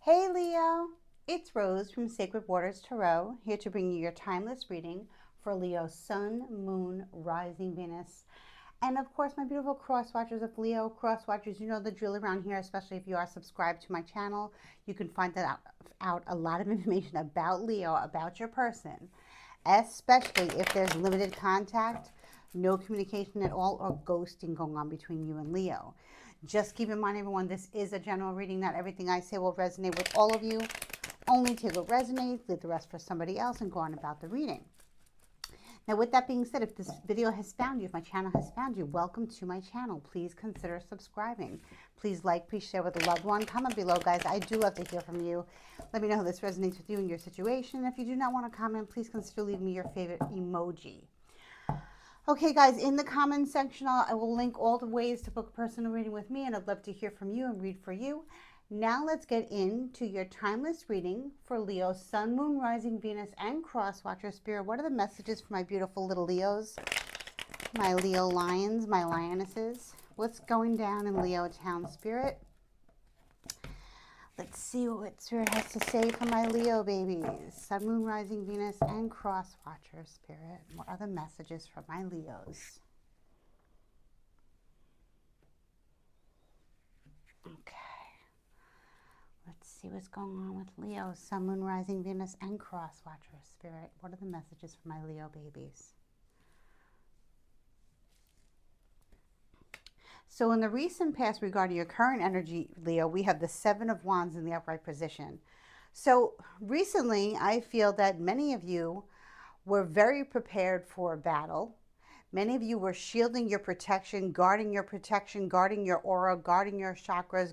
Hey Leo, it's Rose from Sacred Waters Tarot, here to bring you your timeless reading for Leo Sun, Moon, Rising Venus, and of course my beautiful cross watchers of Leo. Cross watchers, you know the drill around here, especially if you are subscribed to my channel. You can find out a lot of information about Leo, about your person, especially if there's limited contact, no communication at all, or ghosting going on between you and Leo. Just keep in mind, everyone, this is a general reading. Not everything I say will resonate with all of you. Only take what resonates, leave the rest for somebody else, and go on about the reading. Now, with that being said, if this video has found you, if my channel has found you, welcome to my channel. Please consider subscribing. Please like, please share with a loved one. Comment below, guys. I do love to hear from you. Let me know how this resonates with you and your situation. If you do not want to comment, please consider leaving me your favorite emoji. Okay, guys, in the comments section, I will link all the ways to book a personal reading with me, and I'd love to hear from you and read for you. Now let's get into your timeless reading for Leo, Sun, Moon, Rising, Venus, and Cross Watcher Spirit. What are the messages for my beautiful little Leos? My Leo lions, my lionesses. What's going down in Leo Town Spirit? Let's see what Spirit has to say for my Leo babies. Sun, Moon, Rising, Venus, and Cross Watcher Spirit. What are the messages for my Leos? Okay. Let's see what's going on with Leo, Sun, Moon, Rising, Venus, and Cross Watcher Spirit. What are the messages for my Leo babies? So in the recent past regarding your current energy, Leo, we have the Seven of Wands in the upright position. So recently, I feel that many of you were very prepared for a battle. Many of you were shielding your protection, guarding your aura, guarding your chakras,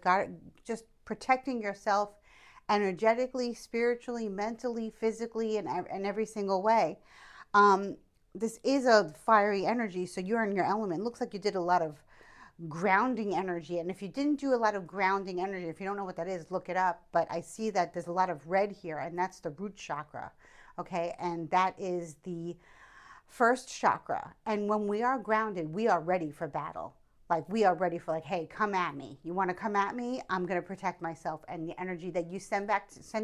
just protecting yourself energetically, spiritually, mentally, physically, and every single way. This is a fiery energy, so you're in your element. It looks like you did a lot of grounding energy. And if you didn't do a lot of grounding energy, if you don't know what that is, look it up. But I see that there's a lot of red here, and that's the root chakra. Okay, and that is the first chakra. And when we are grounded, we are ready for battle. Like we are ready for, like, hey, come at me. You want to come at me? I'm going to protect myself. And the energy that you send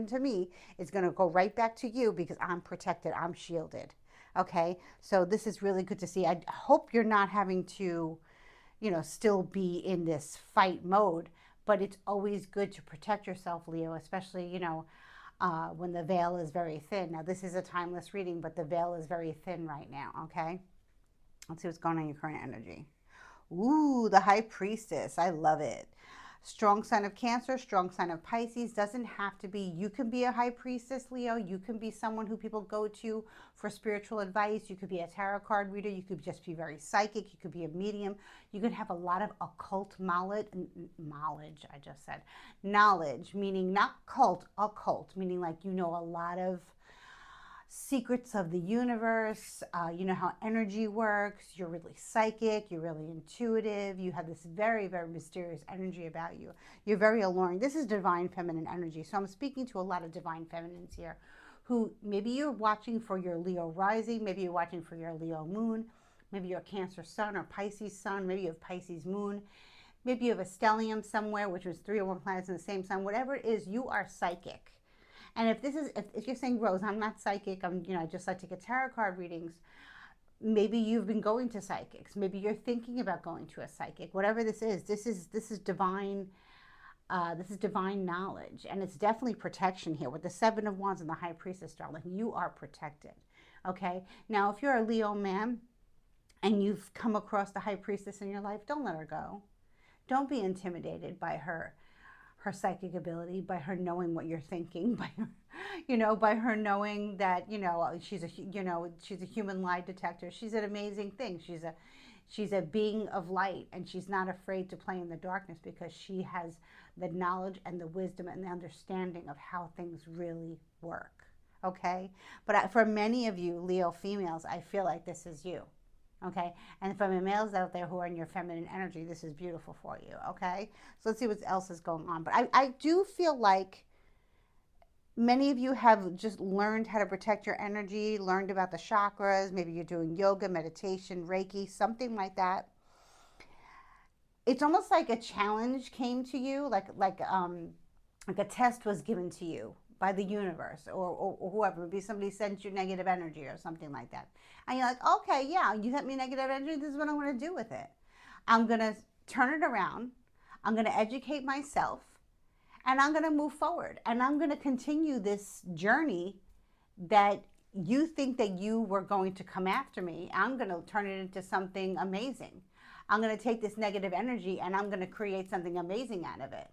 to me is going to go right back to you because I'm protected. I'm shielded. Okay, so this is really good to see. I hope you're not having to, still be in this fight mode, but it's always good to protect yourself, Leo, especially, when the veil is very thin. Now, this is a timeless reading, but the veil is very thin right now, okay? Let's see what's going on in your current energy. Ooh, the High Priestess. I love it. Strong sign of Cancer, strong sign of Pisces. Doesn't have to be, you can be a High Priestess, Leo. You can be someone who people go to for spiritual advice. You could be a tarot card reader. You could just be very psychic. You could be a medium. You could have a lot of occult knowledge, I just said. Knowledge, meaning not cult, occult, meaning like you know a lot of secrets of the universe. You know how energy works. You're really psychic. You're really intuitive. You have this very, very mysterious energy about you. You're very alluring. This is divine feminine energy. So I'm speaking to a lot of divine feminines here who maybe you're watching for your Leo rising. Maybe you're watching for your Leo moon. Maybe you're Cancer sun or Pisces sun. Maybe you have Pisces moon. Maybe you have a stellium somewhere, which was 3 or 1 planets in the same sun. Whatever it is, you are psychic. And if you're saying, Rose, I'm not psychic, I just like to get tarot card readings. Maybe you've been going to psychics. Maybe you're thinking about going to a psychic. Whatever this is divine. This is divine knowledge, and it's definitely protection here with the Seven of Wands and the High Priestess, darling. You are protected. Okay. Now, if you're a Leo man and you've come across the High Priestess in your life, don't let her go. Don't be intimidated by her psychic ability, by her knowing what you're thinking, by her, by her knowing that, she's a human lie detector. She's an amazing thing. She's a being of light, and she's not afraid to play in the darkness because she has the knowledge and the wisdom and the understanding of how things really work. Okay? But for many of you Leo females, I feel like this is you. Okay, and for my males out there who are in your feminine energy, this is beautiful for you. Okay, so let's see what else is going on. But I do feel like many of you have just learned how to protect your energy, learned about the chakras. Maybe you're doing yoga, meditation, Reiki, something like that. It's almost like a challenge came to you, like like a test was given to you by the universe, or whoever. Maybe somebody sent you negative energy or something like that. And you're like, okay, yeah, you sent me negative energy. This is what I'm going to do with it. I'm going to turn it around. I'm going to educate myself, and I'm going to move forward. And I'm going to continue this journey that you think that you were going to come after me. I'm going to turn it into something amazing. I'm going to take this negative energy and I'm going to create something amazing out of it.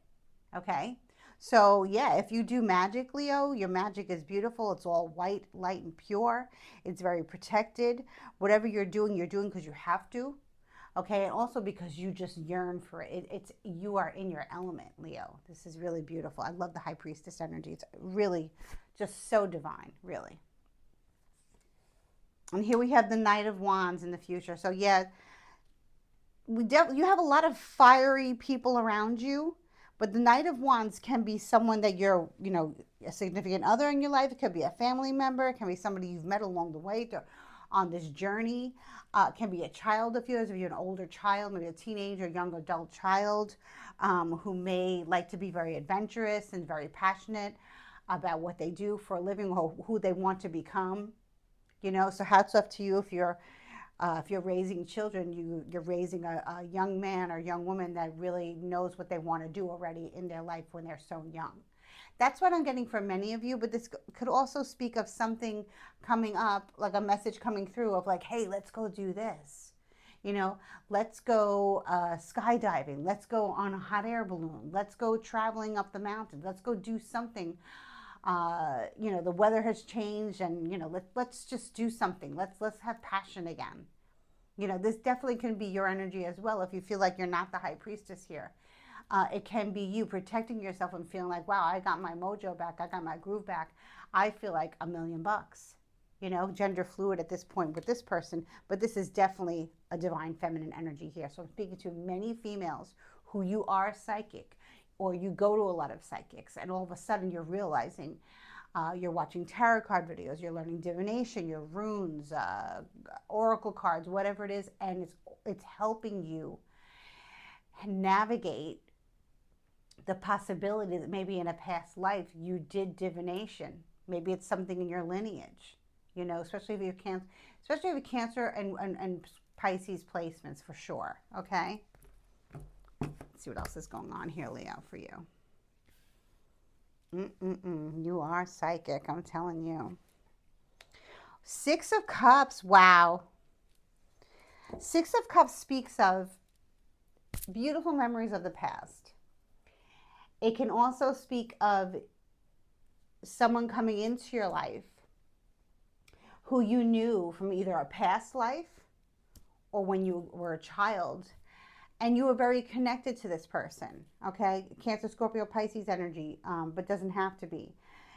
Okay? So, yeah, if you do magic, Leo, your magic is beautiful. It's all white, light, and pure. It's very protected. Whatever you're doing because you have to. Okay, and also because you just yearn for it. It's you are in your element, Leo. This is really beautiful. I love the High Priestess energy. It's really just so divine, really. And here we have the Knight of Wands in the future. So yeah, you have a lot of fiery people around you, but the Knight of Wands can be someone that you're, a significant other in your life. It could be a family member. It can be somebody you've met along the way on this journey. It can be a child of yours, if you're an older child, maybe a teenager, young adult child, who may like to be very adventurous and very passionate about what they do for a living or who they want to become. So hats off to you if you're raising children, you're raising a young man or young woman that really knows what they want to do already in their life when they're so young. That's what I'm getting from many of you, but this could also speak of something coming up, like a message coming through of like, hey, let's go do this. Let's go skydiving. Let's go on a hot air balloon. Let's go traveling up the mountains. Let's go do something. The weather has changed, and let's just do something. Let's have passion again. This definitely can be your energy as well if you feel like you're not the High Priestess here. It can be you protecting yourself and feeling like, wow, I got my mojo back. I got my groove back. I feel like $1,000,000. Gender fluid at this point with this person, but this is definitely a divine feminine energy here. So I'm speaking to many females who you are psychic, or you go to a lot of psychics, and all of a sudden you're realizing you're watching tarot card videos, you're learning divination, your runes, oracle cards, whatever it is, and it's helping you navigate the possibility that maybe in a past life you did divination. Maybe it's something in your lineage, especially if you have Cancer and Pisces placements for sure. Okay. Let's see what else is going on here, Leo, for you. You are psychic, I'm telling you. Six of Cups, wow. Six of Cups speaks of beautiful memories of the past. It can also speak of someone coming into your life who you knew from either a past life or when you were a child, and you were very connected to this person. Okay, Cancer, Scorpio, Pisces energy, but doesn't have to be.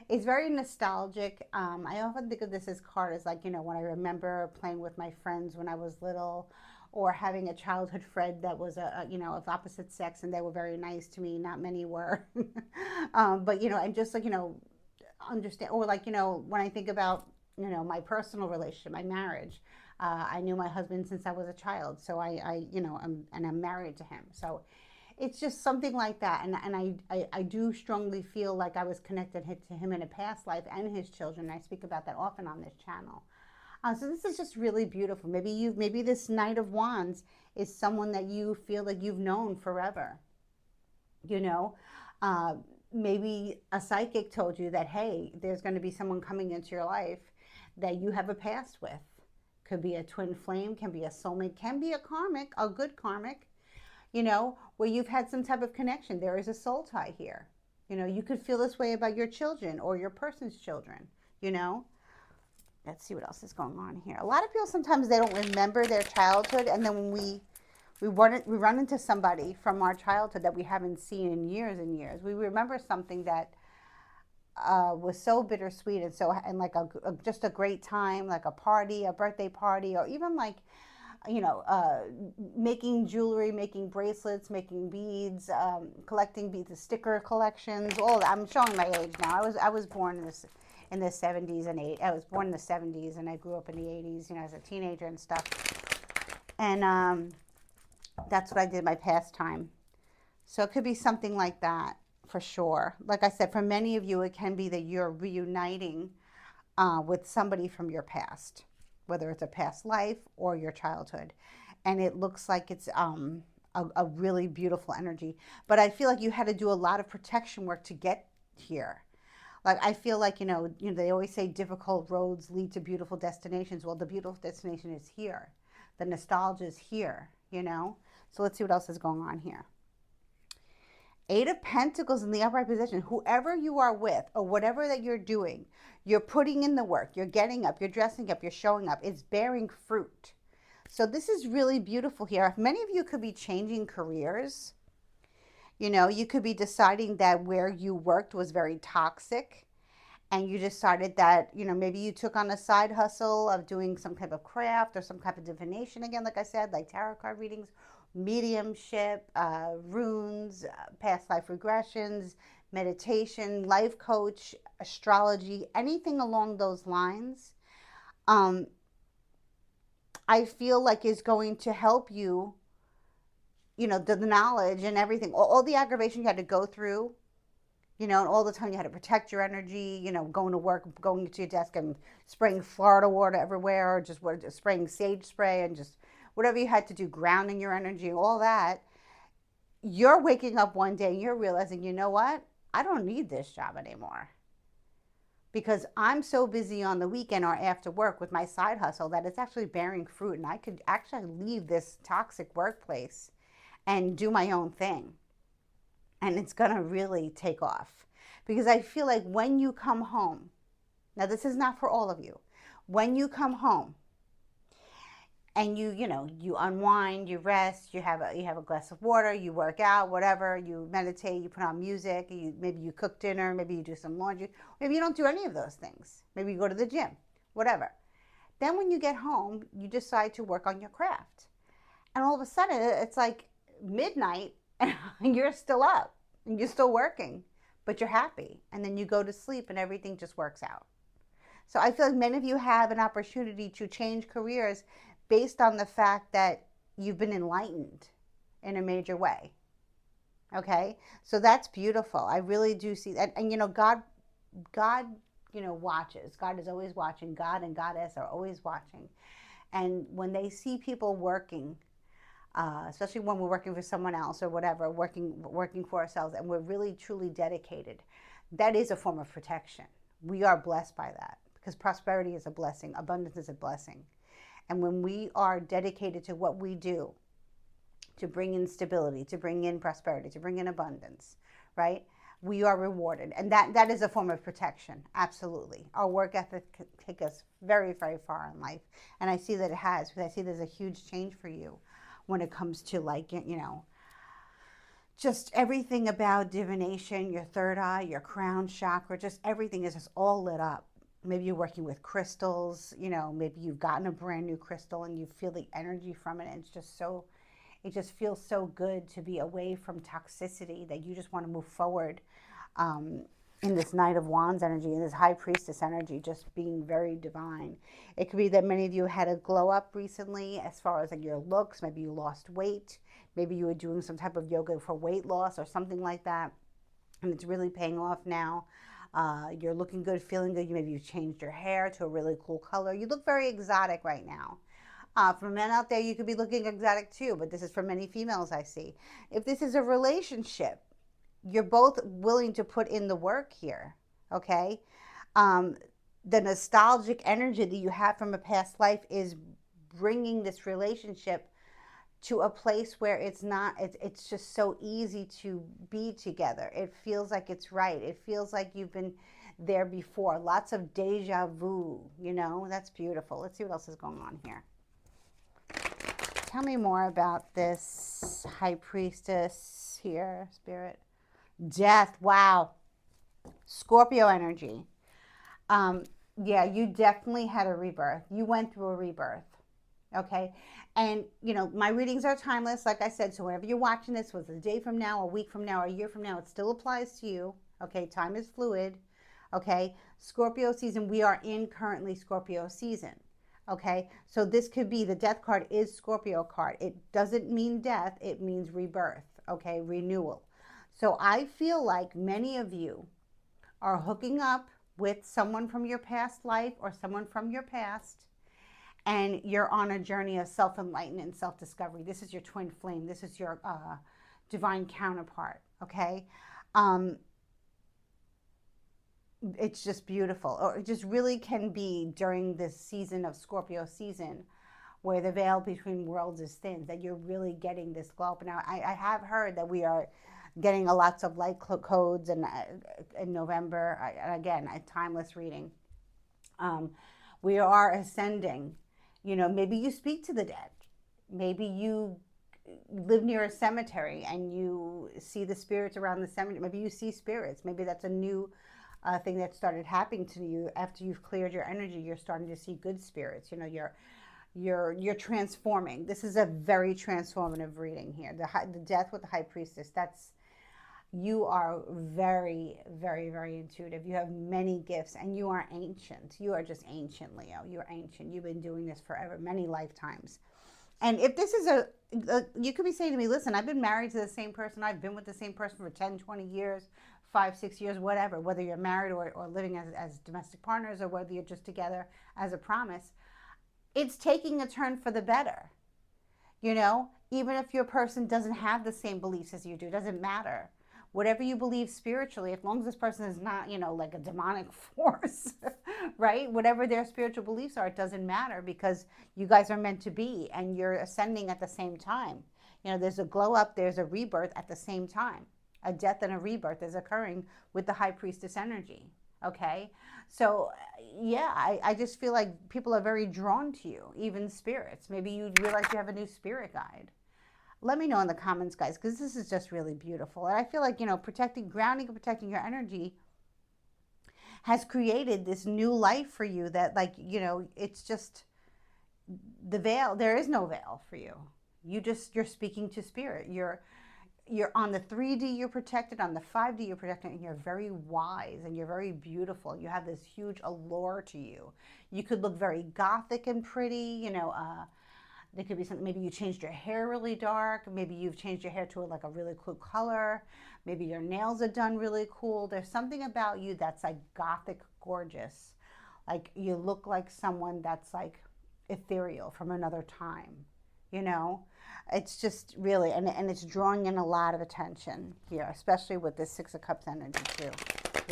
It's very nostalgic. I often think of this as card as like, when I remember playing with my friends when I was little, or having a childhood friend that was of opposite sex, and they were very nice to me. Not many were, but and just like understand, or like when I think about my personal relationship, my marriage. I knew my husband since I was a child, so I'm married to him. So it's just something like that, and I do strongly feel like I was connected to him in a past life and his children. I speak about that often on this channel. So this is just really beautiful. Maybe this Knight of Wands is someone that you feel like you've known forever. Maybe a psychic told you that, hey, there's going to be someone coming into your life that you have a past with. Could be a twin flame, can be a soulmate, can be a good karmic, where you've had some type of connection. There is a soul tie here. You could feel this way about your children or your person's children, Let's see what else is going on here. A lot of people, sometimes they don't remember their childhood, and then when we run into somebody from our childhood that we haven't seen in years and years. We remember something that was so bittersweet, and like just a great time, like a party, a birthday party, or even like making jewelry, making bracelets, making beads, collecting beads, the sticker collections. All that. I'm showing my age now. I was born in the 70s and 80s. I was born in the 70s, and I grew up in the 80s, as a teenager and stuff. And that's what I did my pastime. So it could be something like that. for sure. Like I said, for many of you, it can be that you're reuniting with somebody from your past, whether it's a past life or your childhood. And it looks like it's a really beautiful energy. But I feel like you had to do a lot of protection work to get here. Like I feel like, they always say difficult roads lead to beautiful destinations. Well, the beautiful destination is here. The nostalgia is here. So let's see what else is going on here. Eight of Pentacles in the upright position. Whoever you are with or whatever that you're doing, you're putting in the work. You're getting up. You're dressing up. You're showing up. It's bearing fruit. So this is really beautiful here. Many of you could be changing careers. You could be deciding that where you worked was very toxic, and you decided that, maybe you took on a side hustle of doing some type of craft or some type of divination, again, like I said, like tarot card readings, mediumship, runes, past life regressions, meditation, life coach, astrology, anything along those lines. I feel like is going to help you, the knowledge and everything, all the aggravation you had to go through, and all the time you had to protect your energy, going to work, going to your desk and spraying Florida water everywhere, or just spraying sage spray and just whatever you had to do, grounding your energy, all that. You're waking up one day and you're realizing, you know what? I don't need this job anymore because I'm so busy on the weekend or after work with my side hustle that it's actually bearing fruit, and I could actually leave this toxic workplace and do my own thing. And it's going to really take off. Because I feel like when you come home, now this is not for all of you, when you come home and you unwind, you rest, you have a glass of water, you work out, whatever, you meditate, you put on music, maybe you cook dinner, maybe you do some laundry, maybe you don't do any of those things, maybe you go to the gym, whatever. Then when you get home, you decide to work on your craft, and all of a sudden it's like midnight and you're still up and you're still working, but you're happy, and then you go to sleep and everything just works out. So I feel like many of you have an opportunity to change careers based on the fact that you've been enlightened in a major way. Okay? So that's beautiful. I really do see that. And God, watches. God is always watching. God and Goddess are always watching. And when they see people working, especially when we're working for someone else or whatever, working for ourselves, and we're really truly dedicated, that is a form of protection. We are blessed by that because prosperity is a blessing, abundance is a blessing. And when we are dedicated to what we do to bring in stability, to bring in prosperity, to bring in abundance, right? We are rewarded. And that is a form of protection. Absolutely. Our work ethic can take us very, very far in life. And I see that it has, because I see there's a huge change for you when it comes to just everything about divination, your third eye, your crown chakra, just everything is just all lit up. Maybe you're working with crystals, maybe you've gotten a brand new crystal and you feel the energy from it. And it just feels so good to be away from toxicity that you just want to move forward in this Knight of Wands energy, in this High Priestess energy, just being very divine. It could be that many of you had a glow up recently as far as like your looks. Maybe you lost weight. Maybe you were doing some type of yoga for weight loss or something like that. And it's really paying off now. You're looking good, feeling good. Maybe you changed your hair to a really cool color. You look very exotic right now. For men out there, you could be looking exotic too, but this is for many females I see. If this is a relationship, you're both willing to put in the work here, okay? The nostalgic energy that you have from a past life is bringing this relationship to a place where it's just so easy to be together. It feels like it's right. It feels like you've been there before. Lots of deja vu, that's beautiful. Let's see what else is going on here. Tell me more about this High Priestess here, Spirit. Death, wow. Scorpio energy. Yeah, you definitely had a rebirth. You went through a rebirth. Okay. And, my readings are timeless, like I said. So whenever you're watching this, was a day from now, a week from now, a year from now, it still applies to you. Okay. Time is fluid. Okay. Scorpio season. We are in currently Scorpio season. Okay. So this could be, the death card is Scorpio card. It doesn't mean death. It means rebirth. Okay. Renewal. So I feel like many of you are hooking up with someone from your past life or someone from your past, and you're on a journey of self-enlightenment and self-discovery. This is your twin flame. This is your divine counterpart, okay? Um, it's just beautiful. Or it just really can be during this season of Scorpio season where the veil between worlds is thin, that you're really getting this glow up. Now, I have heard that we are getting a lots of light codes and in November. Again, a timeless reading. Um, we are ascending. You know, maybe you speak to the dead. Maybe you live near a cemetery and you see the spirits around the cemetery. Maybe you see spirits. Maybe that's a new thing that started happening to you after you've cleared your energy. You're starting to see good spirits. You know, you're transforming. This is a very transformative reading here. The death with the high priestess. That's, you are very, very, very intuitive. You have many gifts and you are ancient. You are just ancient, Leo. You're ancient. You've been doing this forever, many lifetimes. And if this is you could be saying to me, listen, I've been married to the same person. I've been with the same person for 10, 20 years, 5, 6 years, whatever, whether you're married or living as domestic partners or whether you're just together as a promise. It's taking a turn for the better. You know, even if your person doesn't have the same beliefs as you do, doesn't matter. Whatever you believe spiritually, as long as this person is not, you know, like a demonic force, right? Whatever their spiritual beliefs are, it doesn't matter because you guys are meant to be and you're ascending at the same time. You know, there's a glow up, there's a rebirth at the same time. A death and a rebirth is occurring with the high priestess energy. Okay. So, yeah, I just feel like people are very drawn to you, even spirits. Maybe you realize you have a new spirit guide. Let me know in the comments, guys, because this is just really beautiful. And I feel like, you know, grounding and protecting your energy has created this new life for you that, like, you know, it's just the veil. There is no veil for you. You're speaking to spirit. You're on the 3D, you're protected. On the 5D, you're protected, and you're very wise and you're very beautiful. You have this huge allure to you. You could look very gothic and pretty, you know. There could be something, maybe you changed your hair really dark. Maybe you've changed your hair to like a really cool color. Maybe your nails are done really cool. There's something about you that's like gothic gorgeous. Like you look like someone that's like ethereal from another time, you know? It's just really, and it's drawing in a lot of attention here, especially with this Six of Cups energy too.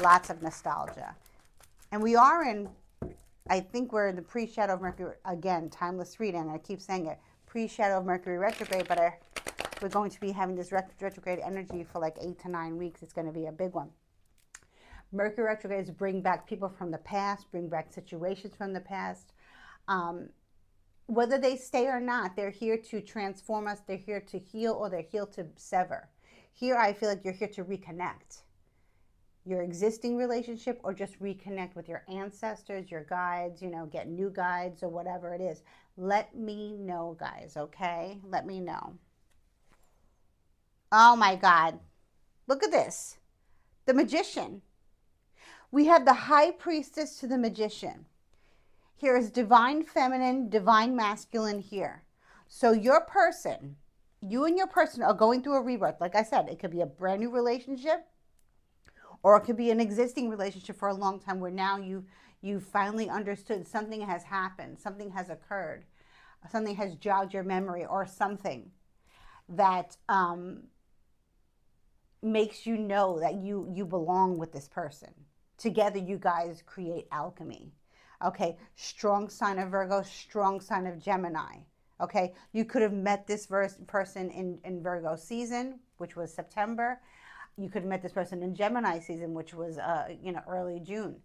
Lots of nostalgia. And we are in, I think we're in the pre-shadow of Mercury, again, timeless reading. I keep saying it, pre-shadow of Mercury retrograde, but we're going to be having this retrograde energy for like 8 to 9 weeks. It's going to be a big one. Mercury retrogrades bring back people from the past, bring back situations from the past. Whether they stay or not, they're here to transform us. They're here to heal or they're here to sever. Here, I feel like you're here to reconnect your existing relationship or just reconnect with your ancestors, your guides, you know, get new guides or whatever it is. Let me know, guys, okay? Let me know. Oh my God. Look at this. The Magician. We have the High Priestess to the Magician. Here is divine feminine, divine masculine here. So your person, you and your person are going through a rebirth. Like I said, it could be a brand new relationship or it could be an existing relationship for a long time where now you finally understood something has happened, something has occurred, something has jogged your memory or something that makes you know that you belong with this person. Together you guys create alchemy. Okay, strong sign of Virgo, strong sign of Gemini. Okay, you could have met this person in Virgo season, which was September. You could have met this person in Gemini season, which was early June.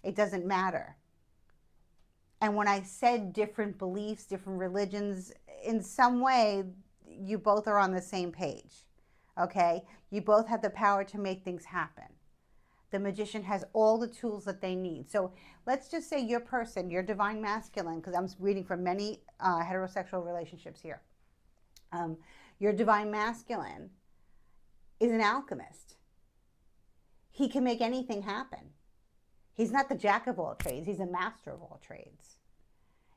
It doesn't matter. And when I said different beliefs, different religions, in some way, you both are on the same page. Okay, you both have the power to make things happen. The Magician has all the tools that they need. So let's just say your person, your divine masculine, because I'm reading from many heterosexual relationships here. Your divine masculine is an alchemist. He can make anything happen. He's not the jack of all trades. He's a master of all trades.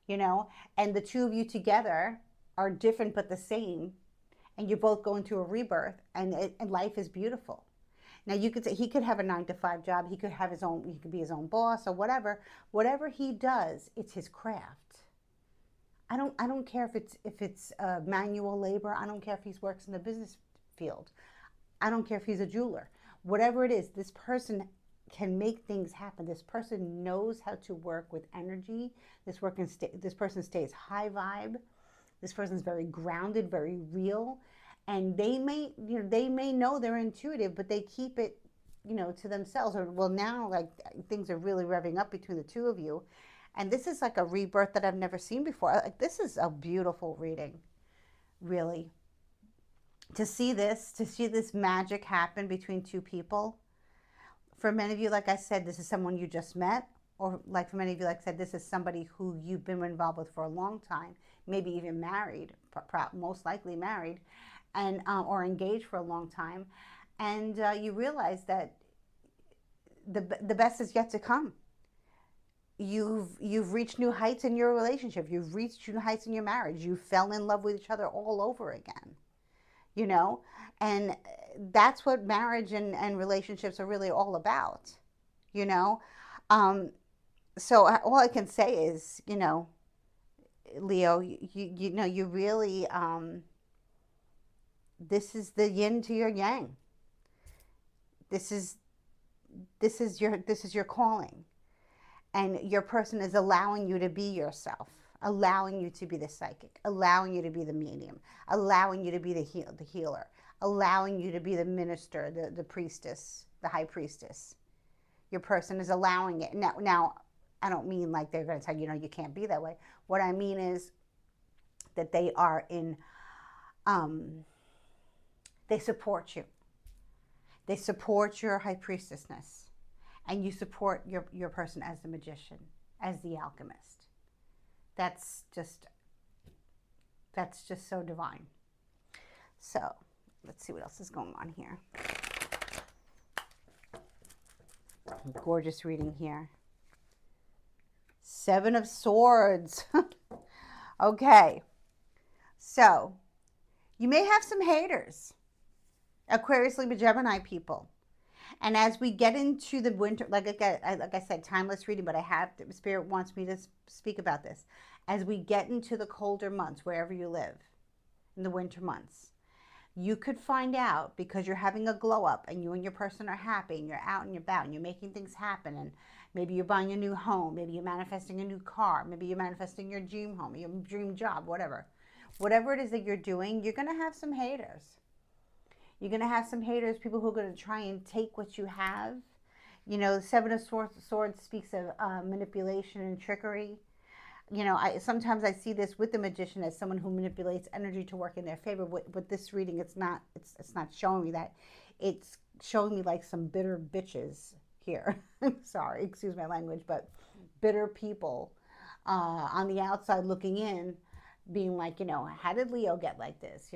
You know, and the two of you together are different but the same. and you're both going through a rebirth, and life is beautiful. Now you could say he could have a 9 to 5 job, he could have his own, he could be his own boss or whatever. Whatever he does, it's his craft. I don't care if it's manual labor. I don't care if he works in the business field. I don't care if he's a jeweler. Whatever it is, this person can make things happen. This person knows how to work with energy. This person stays high vibe. This person's very grounded, very real, and they may know they're intuitive, but they keep it, to themselves. Or well, now like things are really revving up between the two of you, and this is like a rebirth that I've never seen before. Like this is a beautiful reading, really. To see this magic happen between two people. For many of you, like I said, this is someone you just met, or like for many of you, like I said, this is somebody who you've been involved with for a long time, maybe even married, most likely married, and or engaged for a long time, and you realize that the best is yet to come. You've reached new heights in your relationship. You've reached new heights in your marriage. You fell in love with each other all over again. you know? And that's what marriage and relationships are really all about, you know? Um, so all I can say is, Leo, you really, this is the yin to your yang. This is your calling, and your person is allowing you to be yourself, allowing you to be the psychic, allowing you to be the medium, allowing you to be the healer, allowing you to be the minister, the priestess, the high priestess. Your person is allowing it. Now, I don't mean like they're going to tell you, you can't be that way. What I mean is that they are they support you. They support your high priestessness, and you support your person as the magician, as the alchemist. That's just so divine. So let's see what else is going on here. Gorgeous reading here. 7 of Swords. Okay, so you may have some haters, Aquarius, Libra, Gemini people. And as we get into the winter, like I said, timeless reading, but Spirit wants me to speak about this. As we get into the colder months, wherever you live, in the winter months, you could find out, because you're having a glow up and you and your person are happy and you're out and you're about and you're making things happen, and maybe you're buying a new home, maybe you're manifesting a new car, maybe you're manifesting your dream home, your dream job, whatever. Whatever it is that you're doing, you're going to have some haters. You're going to have some haters, people who are going to try and take what you have. The 7 of Swords speaks of manipulation and trickery. Sometimes I see this with the magician as someone who manipulates energy to work in their favor. With this reading, it's not showing me that. It's showing me like some bitter bitches here. Sorry, excuse my language, but bitter people on the outside looking in, being like, how did Leo get like this?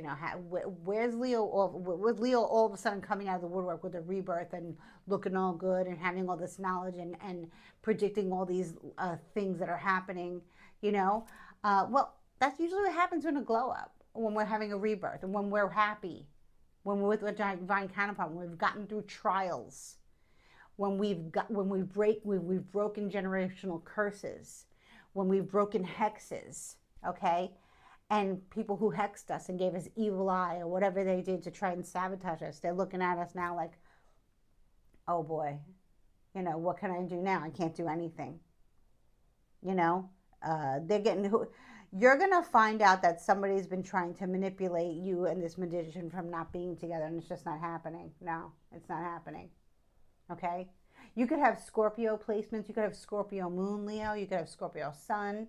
Where's Leo? With Leo all of a sudden coming out of the woodwork with a rebirth and looking all good and having all this knowledge and predicting all these things that are happening, well, that's usually what happens in a glow up, when we're having a rebirth and when we're happy, when we're with a divine counterpart, when we've gotten through trials, when we've broken generational curses, when we've broken hexes. Okay, and people who hexed us and gave us evil eye or whatever they did to try and sabotage us, they're looking at us now like, oh boy, what can I do now? I can't do anything. They're getting. You're gonna find out that somebody's been trying to manipulate you and this magician from not being together, and it's just not happening. No, it's not happening. Okay, you could have Scorpio placements. You could have Scorpio moon, Leo. You could have Scorpio sun.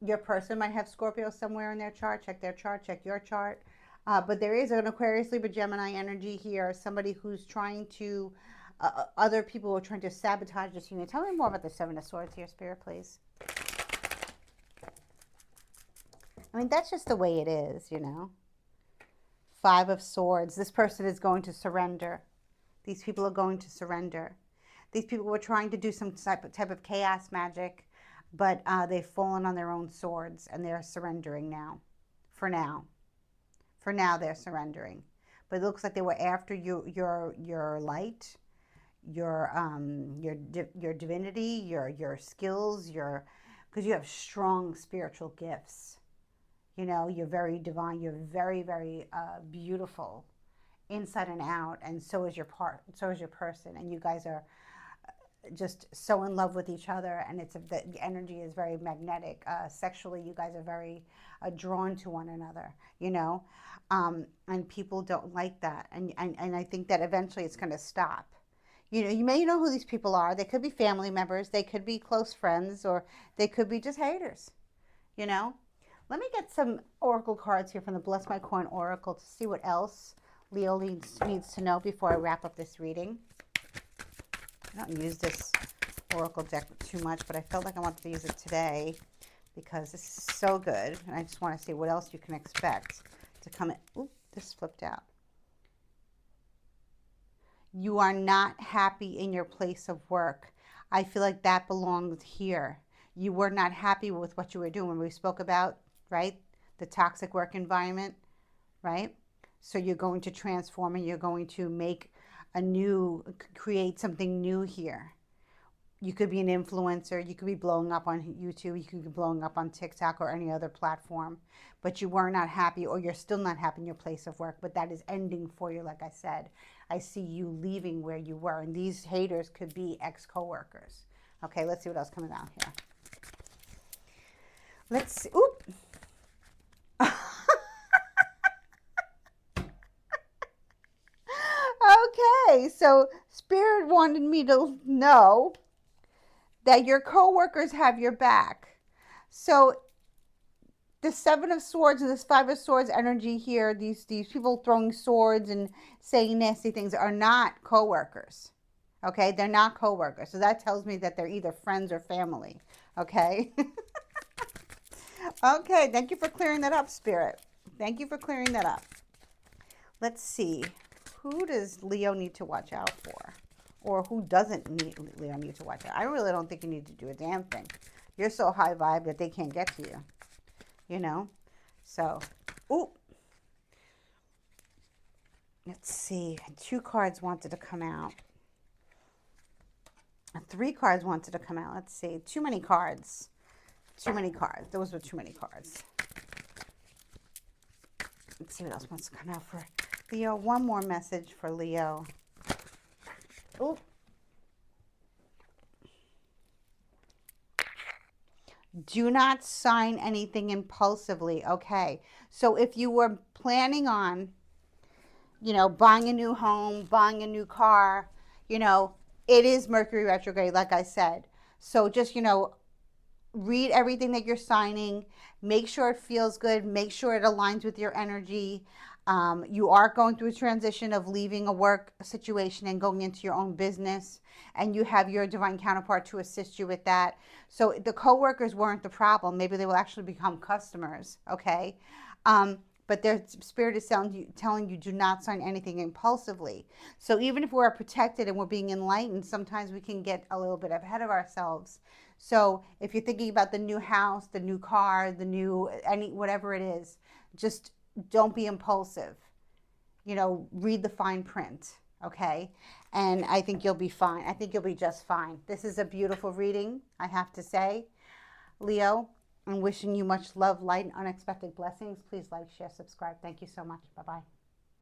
Your person might have Scorpio somewhere in their chart. Check their chart, check your chart. But there is an Aquarius, Libra, Gemini energy here. Somebody who's trying to, other people are trying to sabotage this union. Tell me more about the 7 of Swords here, Spirit, please. I mean, that's just the way it is, 5 of Swords. This person is going to surrender. These people are going to surrender. These people were trying to do some type of chaos magic, but they've fallen on their own swords and they're surrendering now. For now. For now, they're surrendering. But it looks like they were after your light, your divinity, your skills, your because you have strong spiritual gifts. You know, you're very divine. You're very, very beautiful inside and out, and so is your part. So is your person, and you guys are just so in love with each other, and the energy is very magnetic. Sexually, you guys are very drawn to one another. You know, and people don't like that, and I think that eventually it's going to stop. You know, you may know who these people are. They could be family members, they could be close friends, or they could be just haters. You know, let me get some oracle cards here from the Bless My Coin Oracle to see what else Leo needs to know before I wrap up this reading. I don't use this oracle deck too much, but I felt like I wanted to use it today because this is so good, and I just want to see what else you can expect to come in. Oop, this flipped out. You are not happy in your place of work. I feel like that belongs here. You were not happy with what you were doing when we spoke about, right? The toxic work environment, right? So you're going to transform and you're going to create something new here. You could be an influencer. You could be blowing up on YouTube. You could be blowing up on TikTok or any other platform. But you were not happy, or you're still not happy in your place of work. But that is ending for you, like I said. I see you leaving where you were. And these haters could be ex-coworkers. Okay, let's see what else coming out here. Let's see. Oop. Okay, so Spirit wanted me to know that your coworkers have your back. So the Seven of Swords and this Five of Swords energy here, these people throwing swords and saying nasty things are not coworkers. Okay, they're not coworkers. So that tells me that they're either friends or family. Okay. Okay, thank you for clearing that up, Spirit. Thank you for clearing that up. Let's see. Who does Leo need to watch out for? Or who doesn't Leo need to watch out? I really don't think you need to do a damn thing. You're so high vibe that they can't get to you. You know? So, ooh. Let's see. 2 cards wanted to come out. 3 cards wanted to come out. Let's see. Too many cards. Too many cards. Those were too many cards. Let's see what else wants to come out for Leo. One more message for Leo. Ooh. Do not sign anything impulsively. Okay. So if you were planning on, you know, buying a new home, buying a new car, you know, it is Mercury retrograde, like I said. So just, you know, read everything that you're signing. Make sure it feels good. Make sure it aligns with your energy. You are going through a transition of leaving a work situation and going into your own business, and you have your divine counterpart to assist you with that. So the coworkers weren't the problem. Maybe they will actually become customers. Okay. But their spirit is telling you do not sign anything impulsively. So even if we're protected and we're being enlightened, sometimes we can get a little bit ahead of ourselves. So if you're thinking about the new house, the new car, whatever it is, just don't be impulsive. You know, read the fine print, okay? And I think you'll be fine. I think you'll be just fine. This is a beautiful reading, I have to say. Leo, I'm wishing you much love, light, and unexpected blessings. Please like, share, subscribe. Thank you so much. Bye-bye.